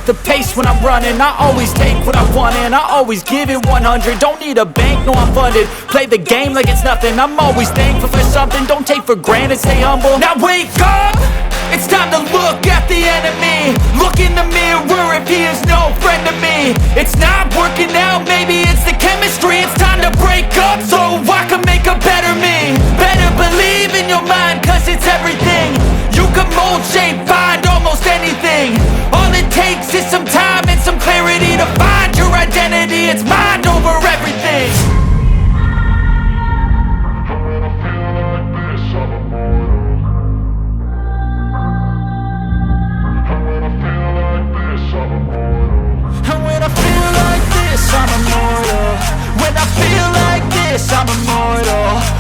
the pace when I'm running. I always take what I want and I always give it 100. Don't need a bank, no I'm funded. Play the game like it's nothing. I'm always thankful for something. Don't take for granted, stay humble. Now wake up! It's time to look at the enemy. Look in the mirror if he is no friend to me. It's not working out, maybe it's the chemistry. It's time to break up so I can make a better me. Better believe in your mind, cause it's everything. You can mold, shape, find almost anything. All it takes is some time and some clarity to find your identity. It's mind over everything. And when I feel like this, I'm immortal. When I feel like this, I'm immortal.